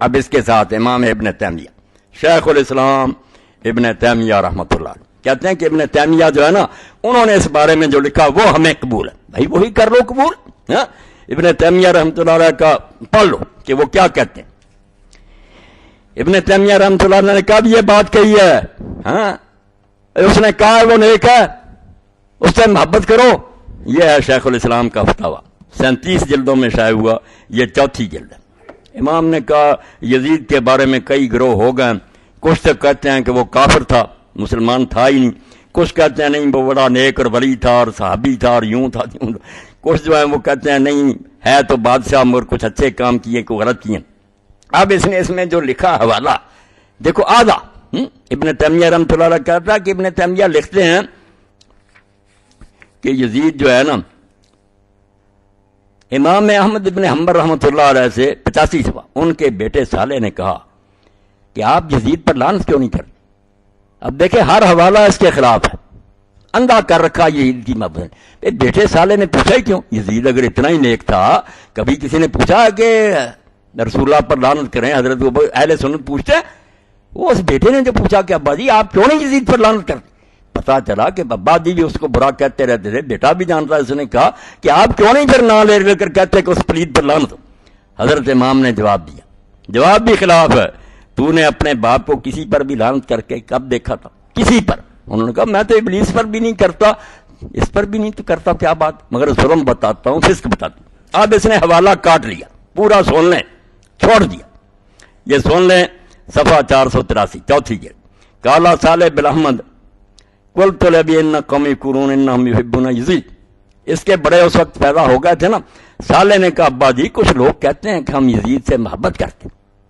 اب اس کے ساتھ امام ابن تیمیہ شیخ الاسلام ابن تیمیہ رحمۃ اللہ کہتے ہیں کہ ابن تیمیہ جو ہے نا انہوں نے اس بارے میں جو لکھا وہ ہمیں قبول ہے. بھائی وہی کر لو قبول. ابن تیمیہ رحمۃ اللہ علیہ کا پڑھ لو کہ وہ کیا کہتے ہیں. ابن تیمیہ رحمۃ اللہ علیہ نے کب یہ بات کہی ہے؟ اس نے کہا ہے وہ نیک ہے اس سے محبت کرو. یہ ہے شیخ الاسلام کا فتاویٰ 37 جلدوں میں شائع ہوا. یہ 4تھی جلد ہے. امام نے کہا یزید کے بارے میں کئی گروہ ہو گئے. کچھ تو کہتے ہیں کہ وہ کافر تھا مسلمان تھا ہی نہیں. کچھ کہتے ہیں نہیں وہ بڑا نیک اور ولی تھا اور صحابی تھا اور یوں تھا. کچھ جو ہیں وہ کہتے ہیں نہیں ہے تو بادشاہ مگر کچھ اچھے کام کیے کوئی غلط کیے. اب اس نے اس میں جو لکھا حوالہ دیکھو آدھا ابن تیمیہ رحمۃ اللہ علیہ کہتا ہے کہ ابن تیمیہ لکھتے ہیں کہ یزید جو ہے نا امام احمد ابن حنبل رحمۃ اللہ علیہ سے 85 صفحہ ان کے بیٹے صالح نے کہا کہ آپ یزید پر لعنت کیوں نہیں کرتے. اب دیکھیں ہر حوالہ اس کے خلاف ہے. اندھا کر رکھا یزید کی محبت. بیٹے صالح نے پوچھا ہی کیوں؟ یزید اگر اتنا ہی نیک تھا کبھی کسی نے پوچھا کہ رسول اللہ پر لعنت کریں؟ حضرت اہل سنت پوچھتے ہیں. وہ اس بیٹے نے جو پوچھا کہ ابا جی آپ کیوں نہیں یزید پر لعنت کرتے؟ پتا چلا کہ ابا جی بھی اس کو برا کہتے رہتے تھے. بیٹا بھی جانتا ہے. اس نے کہا کہ آپ کیوں نہیں پھر نام لے کر کہتے کہ اس پلید پر لعنت ہو. حضرت امام نے جواب دیا. جواب بھی خلاف ہے. تو نے اپنے باپ کو کسی پر بھی لعنت کر کے کب دیکھا تھا؟ کسی پر. انہوں نے کہا میں تو ابلیس پر بھی نہیں کرتا اس پر بھی نہیں تو کرتا. کیا بات؟ مگر ظلم بتاتا ہوں فسق بتاتا ہوں. اب اس نے حوالہ کاٹ لیا. پورا سن لیں چھوڑ دیا. یہ سن لیں صفحہ 483 4تھی جلد. کالا صالح بن احمد قلت لابی ان قومی قرون انہم یحبون یزید. اس کے بڑے اس وقت پیدا ہو گئے تھے نا. صالح نے کہا ابا جی کچھ لوگ کہتے ہیں کہ ہم یزید سے محبت کرتے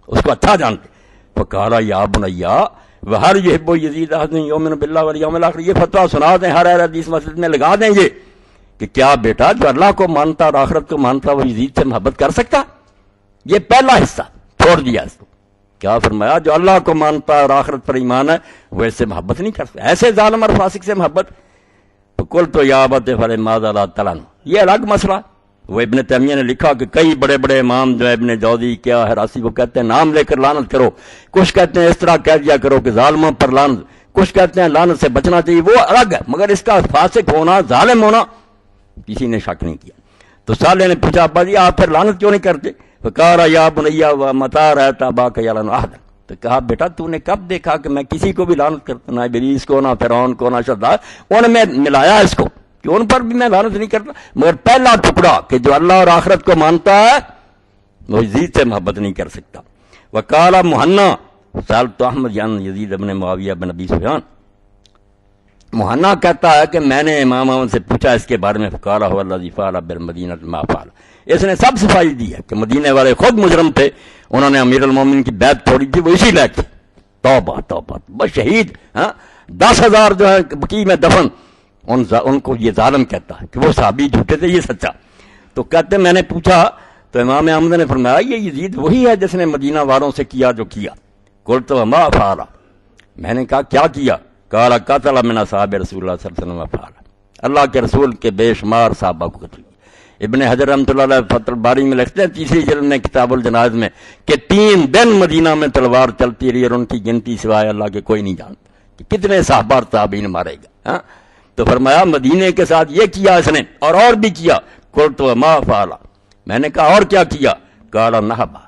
اس کو اچھا جانتے. فقال یا بنیا وہر یحب یزید احد یؤمن باللہ والیوم الاخر. یہ فتویٰ سنا دیں ہر حدیث مسجد میں لگا دیں یہ کہ کیا بیٹا جو اللہ کو مانتا اور آخرت کو مانتا وہ یزید سے محبت کر سکتا؟ یہ پہلا حصہ چھوڑ دیا اس کو. کیا فرمایا؟ جو اللہ کو مانتا ہے اور آخرت پر ایمان ہے وہ اس سے محبت نہیں کر سکتا. ایسے ظالم اور فاسق سے محبت. کل تو یا ابت فلماذا لا تعلن. یہ الگ مسئلہ. وہ ابن تیمیہ نے لکھا کہ کئی بڑے بڑے امام جو ابن جوزی کیا ہراسی وہ کہتے ہیں نام لے کر لعنت کرو. کچھ کہتے ہیں اس طرح کہہ دیا کرو کہ ظالموں پر لعنت. کچھ کہتے ہیں لعنت سے بچنا چاہیے. وہ الگ ہے مگر اس کا فاسق ہونا ظالم ہونا کسی نے شک نہیں کیا. تو صالح نے پوچھا ابا جی آپ پھر لعنت کیوں نہیں کرتے؟ فقال یا بنیا متی رأیت اباک یلعن احدا. تو کہا بیٹا تو نے کب دیکھا کہ میں کسی کو بھی لعنت کرتا؟ نہ ابلیس کو نہ فرعون کو نہ شداد ان میں ملایا اس کو کہ ان پر بھی میں لعنت نہیں کرتا. مگر پہلا ٹکڑا کہ جو اللہ اور آخرت کو مانتا ہے وہ یزید سے محبت نہیں کر سکتا. وقال مہنا سألت احمد یان یزید ابن معاویہ بن ابی سفیان. مہنا کہتا ہے کہ میں نے امام احمد سے پوچھا اس کے بارے میں. فقال هو الذی فعل بالمدینہ ما فعل. اس نے سب صفائی دی ہے کہ مدینے والے خود مجرم تھے. انہوں نے امیر المومنین کی بیعت توڑی تھی وہ اسی لائق تھی. توبہ توبہ. بس شہید 10,000 جو ہے بقیع میں دفن ان کو یہ ظالم کہتا ہے کہ وہ صحابی جھوٹے تھے یہ سچا. تو کہتے میں نے پوچھا تو امام احمد نے فرمایا یہ یزید وہی ہے جس نے مدینہ والوں سے کیا جو کیا. قلت وما فعل. میں نے کہا کیا کیا؟ قال قتل من اصحاب رسول اللہ صلی اللہ علیہ وسلم فعل. اللہ کے رسول کے بے شمار صحابہ کو قتل. ابن حجر رحمۃ اللہ علیہ فتح الباری میں لکھتے ہیں 3ری جلد میں کتاب الجنائز میں کہ 3 دن مدینہ میں تلوار چلتی رہی اور ان کی گنتی سوائے اللہ کے کوئی نہیں جانتا کہ کتنے صحابہ اور تابعین مارے گا. تو فرمایا مدینے کے ساتھ یہ کیا اس نے اور بھی کیا. قلت وما فعل. میں نے کہا اور کیا کیا؟ قال نہبا.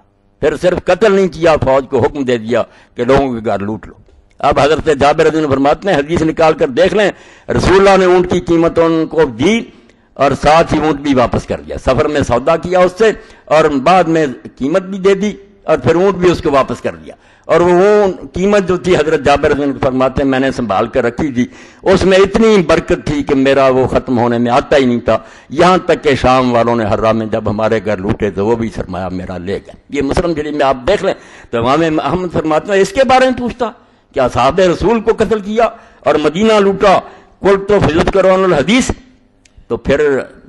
پھر صرف قتل نہیں کیا فوج کو حکم دے دیا کہ لوگوں کے گھر لوٹ لو. اب حضرت جابر رضی اللہ عنہ فرماتے ہیں حدیث نکال کر دیکھ لیں رسول اللہ نے اونٹ کی قیمت ان کو دی اور ساتھ ہی اونٹ بھی واپس کر دیا. سفر میں سودا کیا اس سے اور بعد میں قیمت بھی دے دی اور پھر اونٹ بھی اس کو واپس کر دیا. اور وہ قیمت جو تھی حضرت جابر رضی اللہ عنہ فرماتے ہیں میں نے سنبھال کر رکھی تھی. اس میں اتنی برکت تھی کہ میرا وہ ختم ہونے میں آتا ہی نہیں تھا. یہاں تک کہ شام والوں نے حرہ میں جب ہمارے گھر لوٹے تو وہ بھی سرمایہ میرا لے گئے. یہ مسلم شریف میں آپ دیکھ لیں تو امام احمد فرماتے ہیں اس کے بارے میں پوچھتا کہ اصحاب رسول کو قتل کیا اور مدینہ لوٹا. قلت تو فضل کرو الحدیث. تو پھر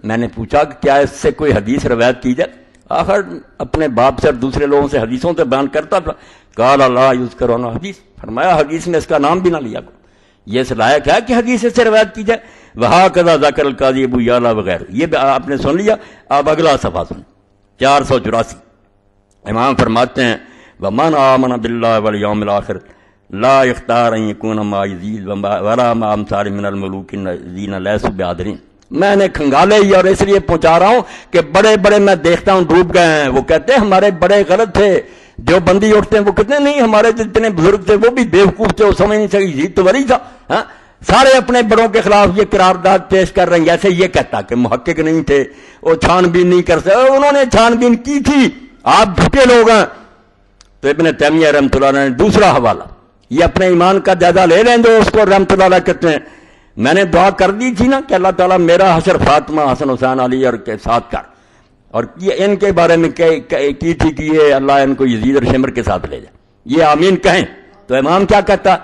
میں نے پوچھا کہ کیا اس سے کوئی حدیث روایت کی جائے؟ آخر اپنے باپ سے اور دوسرے لوگوں سے حدیثوں سے بیان کرتا تھا. قال لا یذکر حدیث. فرمایا حدیث میں اس کا نام بھی نہ لیا کرو. یہ اس لائق ہے کہ حدیث سے روایت کی جائے. وہکذا ذکر القاضی ابو یعلا وغیرہ. یہ آپ نے سن لیا. اب اگلا صفحہ سن 484. امام فرماتے ہیں ومن آمن باللہ والیوم الآخر لا اختار ان یکون مع یزید ولا مع امثال من الملوک الذین لیسوا بعادلین. میں نے کھنگالے ہی اور اس لیے پہنچا رہا ہوں کہ بڑے بڑے میں دیکھتا ہوں ڈوب گئے ہیں. وہ کہتے ہیں ہمارے بڑے غلط تھے. جو بندی اٹھتے ہیں وہ کہتے ہیں نہیں ہمارے جتنے بزرگ تھے وہ بھی بیوقوف تھے, وہ سمجھ نہیں سکے یزید تو ولی تھا. ہاں سارے اپنے بڑوں کے خلاف یہ قرارداد پیش کر رہے ہیں. جیسے یہ کہتا کہ محقق نہیں تھے, وہ چھان بین نہیں کر سکتے. انہوں نے چھان بین کی تھی, آپ جھوٹے لوگ ہیں. تو ابن تیمیہ رحمۃ اللہ علیہ نے دوسرا حوالہ, یہ اپنے ایمان کا جائزہ لے لیں جو اس کو رحمۃ اللہ علیہ کہتے ہیں. میں نے دعا کر دی تھی نا کہ اللہ تعالیٰ میرا حشر فاطمہ حسن حسین علی اور کے ساتھ کر, اور یہ ان کے بارے میں کی تھی کہ یہ اللہ ان کو یزید اور شمر کے ساتھ لے جائے. یہ آمین کہیں. تو امام کیا کہتا,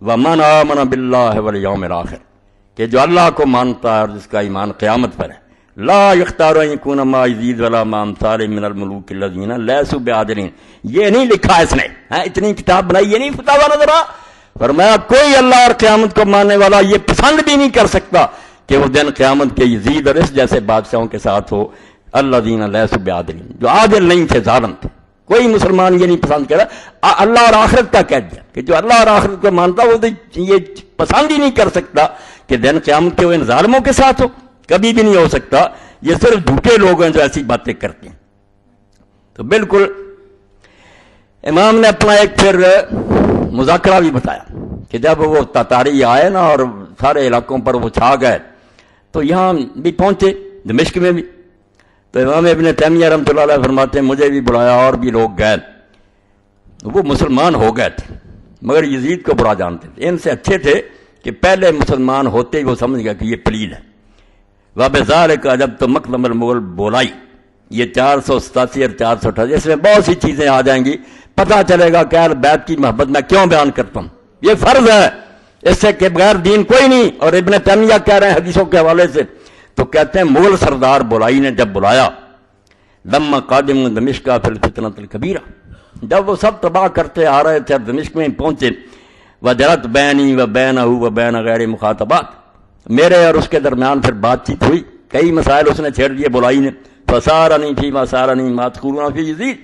وَمَنْ آمَنَ بِاللَّهِ وَالْيَوْمِ الْآخِرِ, کہ جو اللہ کو مانتا ہے اور جس کا ایمان قیامت پر ہے, لا يختار ان يكون مع يزيد ولا مع امثال من الملوك الذين ليسوا بعادلين. یہ نہیں لکھا اس نے, اتنی کتاب بنائی, یہ نہیں فتاوا نظر آ. فرمایا کوئی اللہ اور قیامت کو ماننے والا یہ پسند بھی نہیں کر سکتا کہ وہ دن قیامت کے یزید اور اس جیسے بادشاہوں کے ساتھ ہو, الذین لیسوا بعادلین, جو عادل نہیں تھے, ظالم تھے. کوئی مسلمان یہ نہیں پسند کرا. اللہ اور آخرت کا کہہ دیا کہ جو اللہ اور آخرت کو مانتا وہ تو یہ پسند ہی نہیں کر سکتا کہ دن قیامت کے وہ ان ظالموں کے ساتھ ہو. کبھی بھی نہیں ہو سکتا. یہ صرف جھوٹے لوگ ہیں جو ایسی باتیں کرتے ہیں. تو بالکل امام نے اپنا ایک پھر مذاکرہ بھی بتایا کہ جب وہ تاتاری آئے نا اور سارے علاقوں پر وہ چھا گئے تو یہاں بھی پہنچے, دمشق میں بھی. تو امام ابن تیمیہ رحمۃ اللہ علیہ فرماتے ہیں مجھے بھی بلایا اور بھی لوگ گئے. وہ مسلمان ہو گئے تھے مگر یزید کو برا جانتے تھے. ان سے اچھے تھے کہ پہلے مسلمان ہوتے ہی وہ سمجھ گیا کہ یہ پلید ہے. وَبِذَلِكَ جب تو مقدم المغل بولائی, یہ 487 اور 488, اس میں بہت سی چیزیں آ جائیں گی. پتہ چلے گا کہ اہل بیت کی محبت میں کیوں بیان کرتا ہوں. یہ فرض ہے, اس سے کہ بغیر دین کوئی نہیں. اور ابن تیمیہ کہہ رہے ہیں حدیثوں کے حوالے سے, تو کہتے ہیں مغل سردار بولائی نے جب بلایا, لما قادم دمشق فی الفتنۃ الکبیرہ, جب وہ سب تباہ کرتے آ رہے تھے دمشق میں پہنچے, وجرت بینی و بینہ و بین غیر مخاطبات, میرے اور اس کے درمیان پھر بات چیت ہوئی. کئی مسائل اس نے چھیڑ دیے بولائی نے. فسارنی فی ما سارنی ما تقولون فی یزید,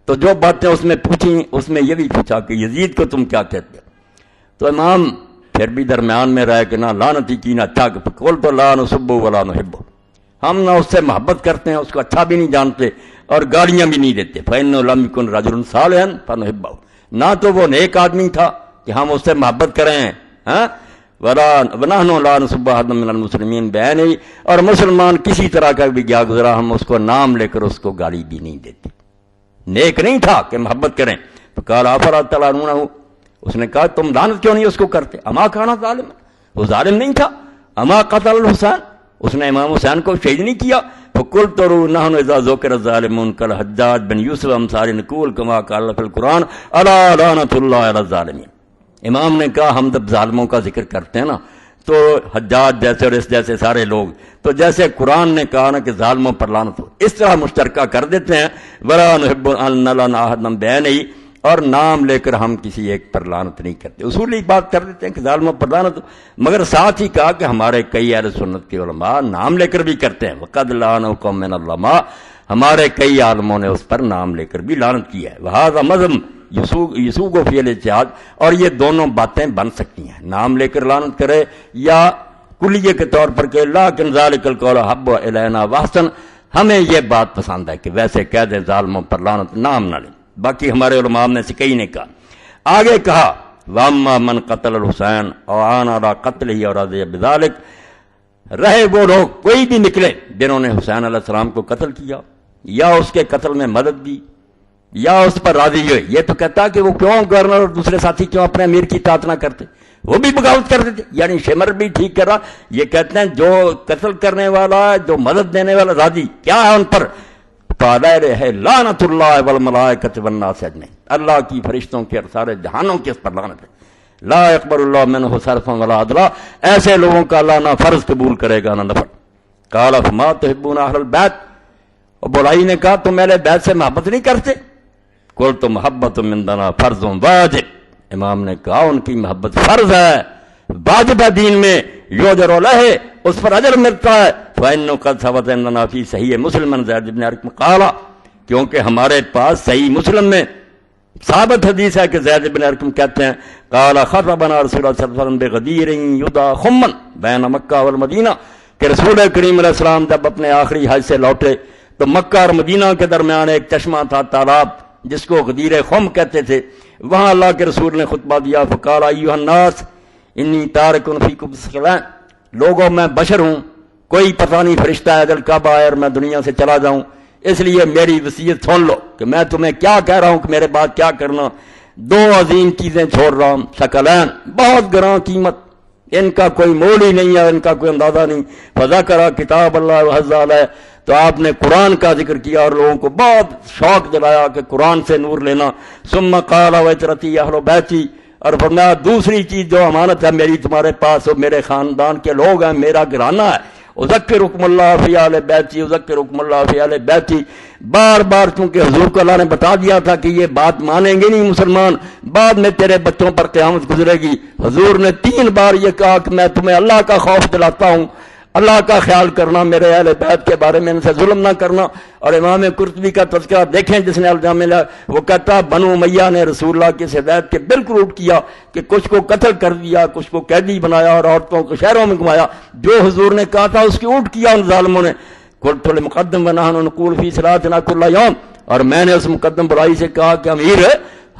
تو جو باتیں اس میں پوچھیں اس میں یہ بھی پوچھا کہ یزید کو تم کیا کہتے. تو امام پھر بھی درمیان میں رہے کہ نہ لعنتی کی نہ اچھا, قول تو لا نسب ولا نحب, ہم نہ اس سے محبت کرتے ہیں, اس کو اچھا بھی نہیں جانتے اور گالیاں بھی نہیں دیتے. فإنه لم يكن رجل صالحا فنحبه, نہ تو وہ نیک آدمی تھا کہ ہم اس سے محبت کریں, ہاں, ونحن لا نسب احد من المسلمین بعینہ, اور مسلمان کسی طرح کا بھی گیا گزرا ہم اس کو نام لے کر اس کو گالی بھی نہیں دیتے. نیک نہیں تھا کہ محبت کریں. تو قال افلا تلعنونہ, اس نے کہا تم لعنت کیوں نہیں اس کو کرتے. اما کان ظالم, وہ ظالم نہیں تھا. اما قتل الحسین, اس نے امام حسین کو شہید نہیں کیا. فقلت نحن اذا ذکر الظالمون کالحجاج بن یوسف امثال نقول کما قال فی القرآن الا لعنۃ اللہ علی الظالمین. امام نے کہا ہم جب ظالموں کا ذکر کرتے ہیں نا تو حجاج جیسے اور اس جیسے سارے لوگ, تو جیسے قرآن نے کہا نا کہ ظالموں پر لعنت ہو, اس طرح مشترکہ کر دیتے ہیں. ولا نحب ان لنا احد بعینہ, اور نام لے کر ہم کسی ایک پر لعنت نہیں کرتے. اصولی بات کر دیتے ہیں کہ ظالموں پر لعنت, مگر ساتھ ہی کہا کہ ہمارے کئی اہل سنت کے علماء نام لے کر بھی کرتے ہیں. وقد لعنوا قوم من العلماء, ہمارے کئی عالموں نے اس پر نام لے کر بھی لعنت کیا ہے. وہذا مذہب یسوغ فی الاجتہاد, اور یہ دونوں باتیں بن سکتی ہیں, نام لے کر لعنت کرے یا کلیے کے طور پر کہ لیکن ذالک القول حب الینا واحسن, ہمیں یہ بات پسند ہے کہ ویسے کہہ دیں ظالموں پر لعنت, نام نہ لیں. باقی ہمارے علماء نے سے کئی نے کہا. آگے کہا واما من قتل الحسین او عان علی قتلہ اور رضی بذلک, رہے وہ لوگ کوئی بھی نکلے جنہوں نے حسین علیہ السلام کو قتل کیا یا اس کے قتل میں مدد دی یا اس پر راضی ہوئے. یہ تو کہتا کہ وہ کیوں گورنر اور دوسرے ساتھی کیوں اپنے امیر کی اطاعت نہ کرتے, وہ بھی بغاوت کرتے تھے. یعنی شمر بھی ٹھیک کر رہا. یہ کہتے ہیں جو قتل کرنے والا, جو مدد دینے والا راضی, کیا ہے ان پر ہے لعنت اللہ والملائکۃ والناس اجمعین, اللہ کی فرشتوں کے اور سارے جہانوں کے اس پر لعنت ہے. لا يقبل اللہ منہ صرفا ولا عدلا, ایسے لوگوں کا اللہ نہ فرض قبول کرے گا نہ نفل. قال فما تحبون اہل البیت, اور بولائی نے کہا تم اہل بیت سے محبت نہیں کرتے. قلت محبت مندنا فرض واجب, امام نے کہا ان کی محبت فرض ہے, واجب ہے دین میں. یوجر لہ, اس پر اجر ملتا ہے. فإنه قد ثبت عندنا فی صحیح مسلم زید بن ارقم قال, کیونکہ ہمارے پاس صحیح مسلم میں ثابت حدیث ہے کہ زید بن ارقم کہتے ہیں قال خطبنا رسول اللہ صلی اللہ علیہ وسلم بغدیر یدعى خمن بین مکہ والمدینہ، کہ رسول کریم علیہ السلام جب اپنے آخری حج سے لوٹے تو مکہ اور مدینہ کے درمیان ایک چشمہ تھا، تالاب، جس کو غدیر خم کہتے تھے، وہاں اللہ کے رسول نے خطبہ دیا، فقال ایھا الناس انی تارک فیکم الثقلین، لوگوں میں بشر ہوں، کوئی پتہ نہیں فرشتہ اجل کب آئے اور میں دنیا سے چلا جاؤں، اس لیے میری وصیت سن لو کہ میں تمہیں کیا کہہ رہا ہوں کہ میرے بعد کیا کرنا۔ دو عظیم چیزیں چھوڑ رہا ہوں، ثقلین، بہت گراں قیمت، ان کا کوئی مول ہی نہیں ہے، ان کا کوئی اندازہ نہیں۔ فذکر کتاب اللہ وحظ علیہ، تو آپ نے قرآن کا ذکر کیا اور لوگوں کو بہت شوق دلایا کہ قرآن سے نور لینا۔ ثم قال وعترتی اہل بیتی، اور فرمایا دوسری چیز جو امانت ہے میری تمہارے پاس، وہ میرے خاندان کے لوگ ہیں، میرا گھرانہ ہے۔ اذکرکم اللہ فی اہل بیتی، اذکرکم اللہ فی اہل بیتی، بار بار چونکہ حضور کو اللہ نے بتا دیا تھا کہ یہ بات مانیں گے نہیں مسلمان، بعد میں تیرے بچوں پر قیامت گزرے گی، حضور نے 3 بار یہ کہا کہ میں تمہیں اللہ کا خوف دلاتا ہوں، اللہ کا خیال کرنا، میرے اہل بیت کے بارے میں ان سے ظلم نہ کرنا۔ اور امام قرطبی کا تذکرہ دیکھیں جس نے الجامع لیا، وہ کہتا بنو امیہ نے رسول اللہ کی ہدایت کے بالکل الٹ کیا کہ کچھ کو قتل کر دیا، کچھ کو قیدی بنایا اور عورتوں کو شہروں میں گھمایا، جو حضور نے کہا تھا اس کی الٹ کیا ان ظالموں نے۔ قلت للمقدم ونحن نقول فی صلاتنا کل یوم، اور میں نے اس مقدم برائی سے کہا کہ امیر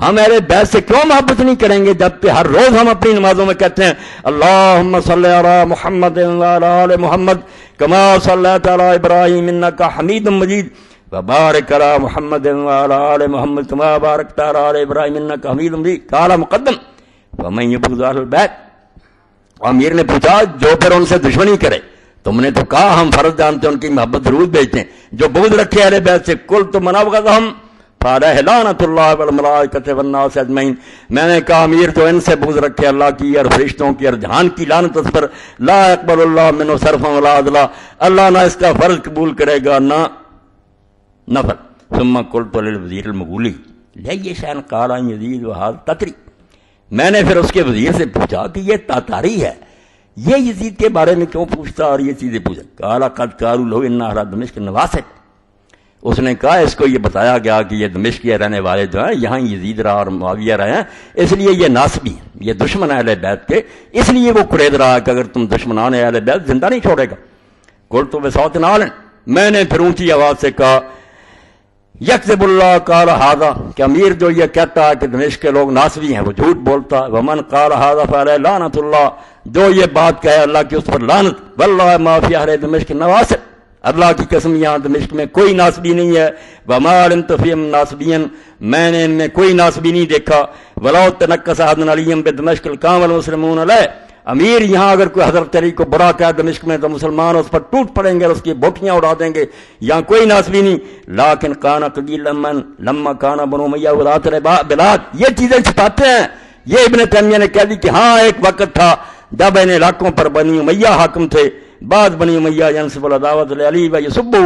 ہم اہل بیت سے کیوں محبت نہیں کریں گے جبکہ ہر روز ہم اپنی نمازوں میں کہتے ہیں اللہم صلی علی محمد وعلی آل محمد کما صلیت علی ابراہیم انک حمید مجید وبارک علی محمد وعلی آل محمد کما بارکت علی آل ابراہیم انک حمید مجید۔ قال مقدم فمن یبغض اہل البیت، امیر نے پوچھا جو پھر ان سے دشمنی کرے، تم نے تو کہا ہم فرض جانتے ہیں ان کی محبت ضرور بھیجتے ہیں، جو بغض رکھے اہل بیت سے قلت من ابغضہم فعلیہ لعنۃ اللہ والملائکۃ والناس اجمعین، میں نے کہا امیر تو ان سے بغض رکھے اللہ کی اور فرشتوں کی اور جہان کی لعنت اس پر، لا يقبل اللہ منہ صرفا ولا عدلا، اللہ نہ اس کا فرض قبول کرے گا نہ نفل۔ ثم قلت للوزیر المغولی لأی شیء قال یزید وہذا تتری، میں نے پھر اس کے وزیر سے پوچھا کہ یہ تاتاری ہے، یہ یزید کے بارے میں کیوں پوچھتا اور یہ چیزیں پوچھتا؟ قال قد قالوا له ان اہل دمشق نواسط، اس نے کہا اس کو یہ بتایا گیا کہ یہ دمشق کے رہنے والے جو ہیں یہاں یزید رہا اور معاویہ رہے ہیں، اس لیے یہ ناصبی ہیں، یہ دشمن اہل بیت کے، اس لیے وہ قرید رہا ہے کہ اگر تم دشمنان اہل بیت زندہ نہیں چھوڑے گا۔ قلت بصوت عال، میں نے پھر اونچی آواز سے کہا یکذب اللہ قال ھذا، کہ امیر جو یہ کہتا ہے کہ دمشق کے لوگ ناصبی ہیں وہ جھوٹ بولتا ہے، ومن قال ھذا فعلیہ لعنۃ اللہ، جو یہ بات کہے اللہ کی اس پر لعنت، واللہ ما فی اہل دمشق نواسط، اللہ کی قسم یہاں دمشق میں کوئی ناصبی نہیں ہے، وما علمت فیہم ناصبیا، میں نے ان میں کوئی ناصبی نہیں دیکھا، ولو تنکس احد علی بدمشق القام المسلمون علیہ، امیر یہاں اگر کوئی حضرت علی کو برا کہا دمشق میں تو مسلمان اس پر ٹوٹ پڑیں گے اور اس کی بوٹیاں اڑا دیں گے، یہاں کوئی ناصبی نہیں۔ لیکن کان قلیلا من لما کان بنو امیہ ولاۃ البلاد، یہ چیزیں چھپاتے ہیں، یہ ابن تیمیہ نے کہہ دی کہ ہاں ایک وقت تھا جب ان علاقوں پر بنی امیہ حاکم تھے، بعد بنی امیہ ینسب العداوۃ علی و یسبہ،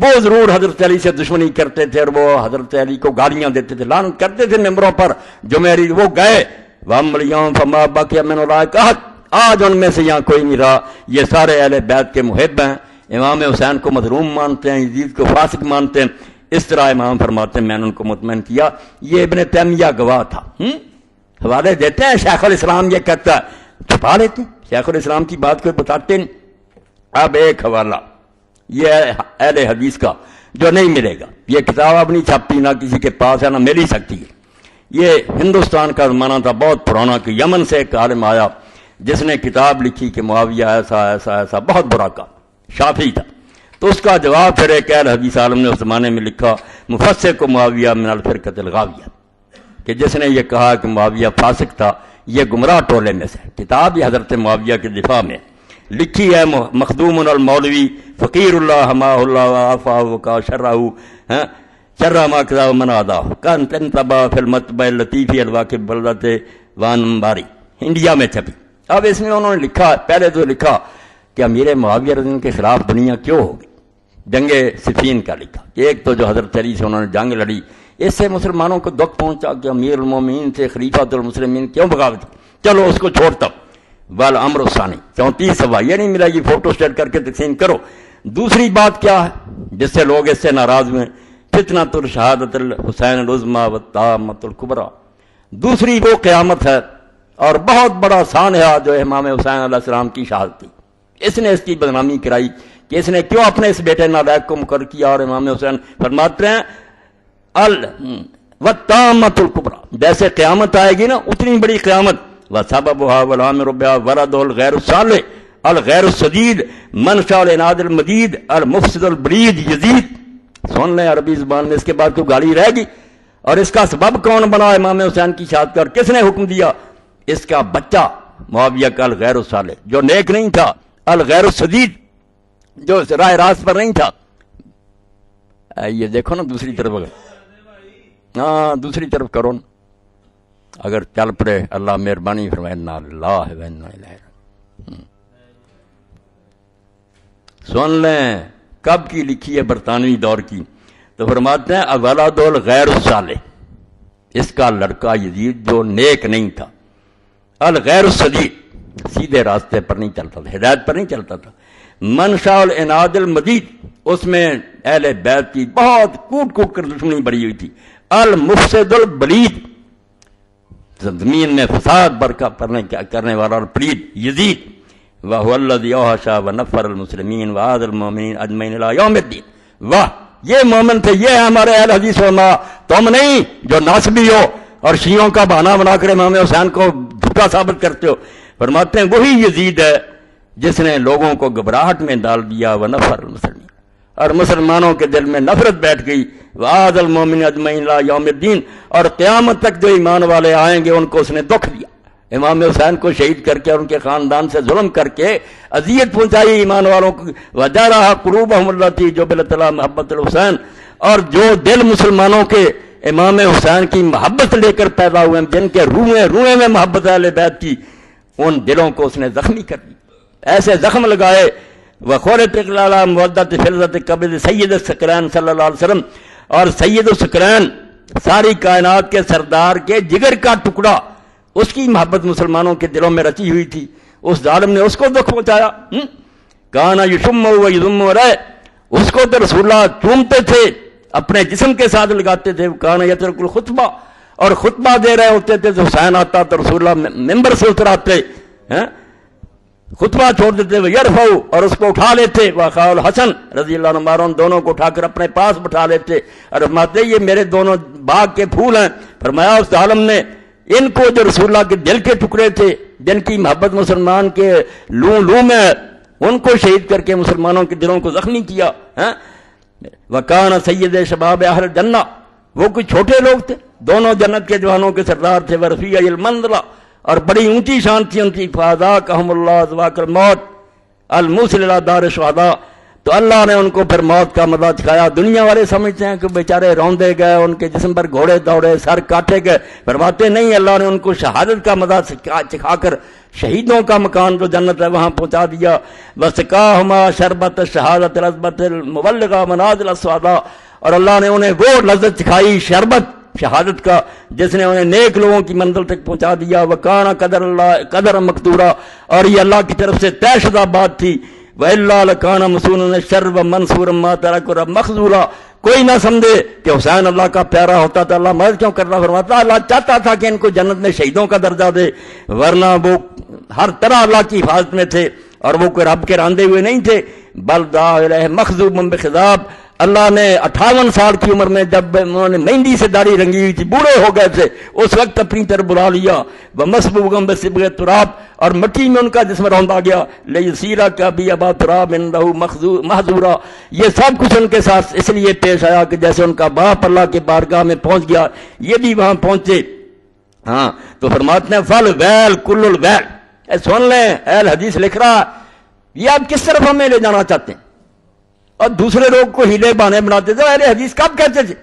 وہ ضرور حضرت علی سے دشمنی کرتے تھے اور وہ حضرت علی کو گالیاں دیتے تھے، لعنت کرتے تھے ممبروں پر، جو میری وہ گئے، وَأَمَّا الْيَوْمَ فَمَا بَقِيَ مِنْ أُولَٰئِكَ أَحَدٌ، آج ان میں سے یہاں کوئی نہیں رہا، یہ سارے اہل بیت کے محب ہیں، امام حسین کو مظلوم مانتے ہیں، یزید کو فاسق مانتے ہیں، اس طرح امام فرماتے ہیں میں نے ان کو مطمئن کیا، یہ ابن تیمیہ گواہ تھا۔ حوالے دیتے ہیں شیخ الاسلام یہ کہتا ہے، چھپا لیتے ہیں، شیخ الاسلام کی بات کوئی بتاتے نہیں۔ اب ایک حوالہ یہ اہل حدیث کا جو نہیں ملے گا، یہ کتاب اب نہیں چھپتی، نہ کسی کے پاس ہے نہ مل ہی سکتی ہے، یہ ہندوستان کا زمانہ تھا بہت پرانا کہ یمن سے ایک عالم آیا جس نے کتاب لکھی کہ معاویہ ایسا ایسا ایسا بہت برا کا شافعی تھا، تو اس کا جواب پھر ایک اہل حدیث عالم نے اس زمانے میں لکھا مفسر کو معاویہ من الفرقۃ الغاویہ، کہ جس نے یہ کہا کہ معاویہ فاسق تھا یہ گمراہ ٹولے میں سے، کتاب یہ حضرت معاویہ کے دفاع میں لکھی ہے، مخدوم المولوی فقیر اللہ حما اللہ وعفا وقا شرہ شرہ ما کذا ومن عدا کان تنتبہ فی المطبع اللطیفی الواقب بلدت وانباری، انڈیا میں چھپی۔ اب اس میں انہوں نے لکھا، پہلے تو لکھا کہ امیر معاویہ رضی اللہ عنہ کے خلاف دنیا کیوں ہوگی، جنگ صفین کا لکھا، ایک تو جو حضرت علی سے انہوں نے جنگ لڑی، اس سے مسلمانوں کو دکھ پہنچا کہ امیر المومنین سے خلیفۃ المسلمین کیوں بغاوت، چلو اس کو چھوڑتا ہوں۔ والامر الثانی 34 صفحہ، یہ نہیں ملا یہ فوٹو اسٹیٹ کر کے تقسیم کرو۔ دوسری بات کیا ہے جس سے لوگ اس سے ناراض ہوئے فتنۃ الشہادۃ الحسین العظمیٰ والطامۃ الکبریٰ، دوسری وہ قیامت ہے اور بہت بڑا سانحہ جو امام حسین علیہ السلام کی شہادت تھی۔ اس نے اس کی بدنامی کرائی کہ اس نے کیوں اپنے اس بیٹے نالائق کو مقرر کیا، اور امام حسین فرماتے ہیں والطامۃ الکبریٰ، جیسے قیامت آئے گی نا اتنی بڑی قیامت، وسببها والعامر بها ورد الغیر الصالح الغیر السدید منشا العناد المدید المفسد البلید یزید۔ سن لیں عربی زبان میں، اس کے بعد کوئی گالی رہے گی؟ اور اس کا سبب کون بنا امام حسین کی شہادت کا، اور کس نے حکم دیا؟ اس کا بچہ معاویہ کا الغیر الصالح، جو نیک نہیں تھا، الغیر السدید، جو راہ راست پر نہیں تھا۔ یہ دیکھو نا دوسری طرف، ہاں دوسری طرف کرو نا، اگر چل پڑے اللہ مہربانی فرمائے۔ انا للہ و انا الیہ راجعون۔ سن لیں کب کی لکھی ہے، برطانوی دور کی، تو فرماتے ہیں اولاد الغیر الصالح، اس کا لڑکا یزید جو نیک نہیں تھا، الغیر السدید، سیدھے راستے پر نہیں چلتا تھا، ہدایت پر نہیں چلتا تھا، منشا العناد المدید، اس میں اہل بیت کی بہت کوٹ کوٹ کر دشمنی بڑھی ہوئی تھی، المفسد البلید، زمین میں فساد برپا کرنے والا اور پلید یزید، وَهُوَ الَّذِي أَوْحَشَ وَنَفَّرَ الْمُسْلِمِينَ وَعَادَ الْمُؤْمِنِينَ أَجْمَعِينَ إِلَىٰ يَوْمِ الدِّينِ۔ واہ، یہ مومن تھے، یہ ہے ہمارے اہل حدیث علماء، تم نہیں جو ناسبی ہو اور شیعوں کا بہانہ بنا کر امام حسین کو جھوٹا ثابت کرتے ہو۔ فرماتے ہیں وہی یزید ہے جس نے لوگوں کو گھبراہٹ میں ڈال دیا، وَنَفَّرَ الْمُسْلِمِينَ، اور مسلمانوں کے دل میں نفرت بیٹھ گئی، وَعَادَ الْمُؤْمِنِينَ أَجْمَعِينَ إِلَىٰ يَوْمِ الدِّينِ، اور قیامت تک جو ایمان والے آئیں گے ان کو اس نے دکھ دیا۔ امام حسین کو شہید کر کے اور ان کے خاندان سے ظلم کر کے اذیت پہنچائی ایمان والوں کو، وَجَرَحَ قُلُوبَهُمُ الَّتِي جُبِلَتْ عَلَىٰ مَحَبَّةِ الْحُسَيْنِ، اور جو دل مسلمانوں کے امام حسین کی محبت لے کر پیدا ہوئے ہیں، جن کے روئے میں محبت اہل بیت کی، ان دلوں کو اس نے زخمی کر دی، ایسے زخم لگائے۔ وَخُرِّجَتْ عَلَىٰ مَوَدَّةِ فِرْزَةِ قَبْرِ سید الثقلین صلی اللہ علیہ وسلم، اور سید الثقلین ساری کائنات کے سردار کے جگر کا ٹکڑا، اس کی محبت مسلمانوں کے دلوں میں رچی ہوئی تھی، اس ظالم نے اس کو دکھ پہنچایا۔ کانا یشم و یذم علیہ، اس کو تو رسول اللہ چومتے تھے، اپنے جسم کے ساتھ لگاتے تھے۔ کانا یترک الخطبہ، اور خطبہ دے رہے ہوتے تھے تو حسین آتا تو رسول اللہ ممبر سے اتراتے، خطبہ چھوڑ دیتے، وہ یرفعو، اور اس کو اٹھا لیتے، وخا الحسن رضی اللہ عنہ، ان دونوں کو اٹھا کر اپنے پاس بٹھا لیتے، اور فرماتے یہ میرے دونوں باغ کے پھول ہیں۔ فرمایا اس ظالم نے ان کو جو رسول اللہ کے دل کے ٹکڑے تھے، جن کی محبت مسلمان کے لوں میں، ان کو شہید کر کے مسلمانوں کے دلوں کو زخمی کیا۔ وکان سید شباب اہل الجنہ، وہ کوئی چھوٹے لوگ تھے، دونوں جنت کے جوانوں کے سردار تھے، ورفیع المنزلہ، اور بڑی اونچی شان تھی ان کی۔ فذاقہم اللہ ذواق الموت الموصل الی دار الشہداء، تو اللہ نے ان کو پھر موت کا مزہ چکھایا۔ دنیا والے سمجھتے ہیں کہ بیچارے روندے گئے، ان کے جسم پر گھوڑے دوڑے، سر کاٹے گئے، فرماتے نہیں، اللہ نے ان کو شہادت کا مزہ چکھا کر شہیدوں کا مکان جو جنت ہے وہاں پہنچا دیا۔ وسقاہما شربت الشہادۃ العذبۃ المبلغہ منازل السعداء، اور اللہ نے انہیں وہ لذت چکھائی شربت شہادت کا جس نے انہیں نیک لوگوں کی منزل تک پہنچا دیا۔ وکانا قدر اللہ قدر مقدورا، اور یہ اللہ کی طرف سے طے شدہ بات تھی۔ وَإِلَّا لَكَانَ مَصُونًا الشَّرَّ وَمَنْصُورًا مَا تَرَكَ مَخْذُولًا، کوئی نہ سمجھے کہ حسین اللہ کا پیارا ہوتا تو اللہ مدد کیوں کرنا، فرماتا اللہ چاہتا تھا کہ ان کو جنت میں شہیدوں کا درجہ دے، ورنہ وہ ہر طرح اللہ کی حفاظت میں تھے، اور وہ کوئی رب کے راندے ہوئے نہیں تھے۔ بل دعا الیہ مخذوبا بخضاب، اللہ نے 58 سال کی عمر میں جب انہوں نے مہندی سے داڑھی رنگی ہوئی تھی، بوڑھے ہو گئے تھے، اس وقت اپنی طرف بلا لیا۔ ومسبوغا بصبغ تراب، اور مٹی میں ان کا جسم روندا گیا۔ لیسیرا کا بھی ابا تراب عنده محذورا، یہ سب کچھ ان کے ساتھ اس لیے پیش آیا کہ جیسے ان کا باپ اللہ کے بارگاہ میں پہنچ گیا، یہ بھی وہاں پہنچے۔ ہاں تو فرماتے ہیں فل ویل کل الویل، سن لیں اہل حدیث لکھ رہا، یہ آپ کس طرف ہمیں لے جانا چاہتے ہیں؟ اور دوسرے لوگ کو ہیلے بانے بناتے تھے، اہل حدیث کب کہتے تھے؟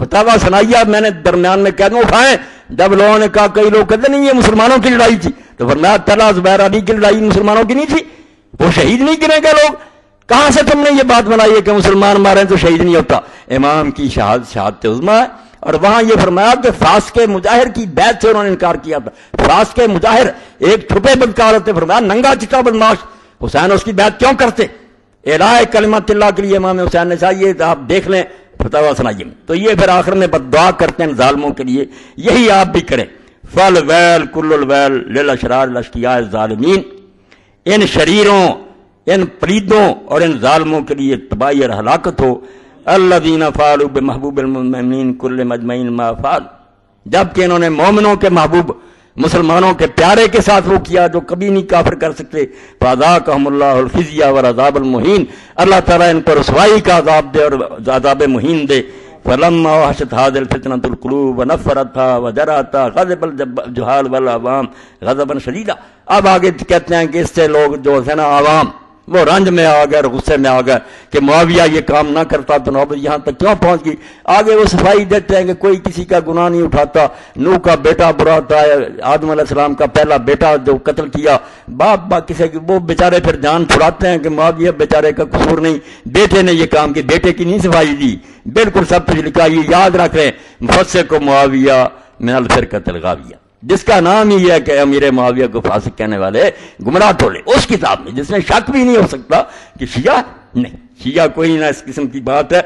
فتاویٰ سنائیہ میں نے درمیان میں کہہ دوں اٹھائیں، جب لوگوں نے کہا، کئی لوگ کہتے نہیں یہ مسلمانوں کی لڑائی تھی، تو فرمایا طلحہ زبیر علی کی لڑائی مسلمانوں کی نہیں تھی، وہ شہید نہیں گرے گئے لوگ، کہاں سے تم نے یہ بات بنائی ہے کہ مسلمان مارے تو شہید نہیں ہوتا؟ امام کی شہادت عظمیٰ ہے۔ اور وہاں یہ فرمایا کہ فاسق مجاہر کی بیعت سے انہوں نے انکار کیا تھا۔ فاسق مجاہر ایک چھپے بدکار ہوتے، فرمایا ننگا چٹا بدماش، حسین اس کی بیعت کیوں کرتے؟ اعلاء کلمت اللہ کے لیے امام حسین نے چاہیے، آپ دیکھ لیں فتاوی سنائیے. تو یہ پھر آخر میں بد دعا کرتے ہیں ظالموں کے لیے. یہی آپ بھی کریں. فل ویل کل الویل للاشرار الاشقیاء الظالمین. ان شریروں، ان پلیدوں اور ان ظالموں کے لیے تباہی اور ہلاکت ہو. الذین فعلوا بمحبوب المؤمنین کل مجمعین ما فعل. جبکہ انہوں نے مومنوں کے محبوب مسلمانوں کے پیارے کے ساتھ وہ کیا جو کبھی نہیں کافر کر سکتے. فذاقہم اللہ الخزی والعذاب المہین. اللہ تعالیٰ ان پر رسوائی کا عذاب دے اور عذاب مہین دے. فلما وحشت هذه الفتنة القلوب ونفرتها وجرتها غضب الجهال والعوام غضبا شديدا. اب آگے کہتے ہیں کہ اس سے لوگ جو ہے نا عوام وہ رنج میں آ گئے اور غصے میں آ گئے کہ معاویہ یہ کام نہ کرتا تو نوبت یہاں تک کیوں پہنچ گئی. آگے وہ صفائی دیتے ہیں کہ کوئی کسی کا گناہ نہیں اٹھاتا. نوح کا بیٹا برا تھا، آدم علیہ السلام کا پہلا بیٹا جو قتل کیا، باپ کسی وہ بیچارے پھر جان چھڑاتے ہیں کہ معاویہ بیچارے کا قصور نہیں، بیٹے نے یہ کام کی، بیٹے کی نہیں صفائی دی. بالکل سب کچھ لکھا. یہ یاد رکھ رہے ہیں مفسق کو معاویہ من الفرقۃ الغاویہ، جس کا نام ہی ہے کہ امیر معاویہ کو فاسق کہنے والے گمراہ ٹولے، اس کتاب میں جس میں شک بھی نہیں ہو سکتا کہ شیعہ نہیں، شیعہ کوئی نہ اس قسم کی بات ہے.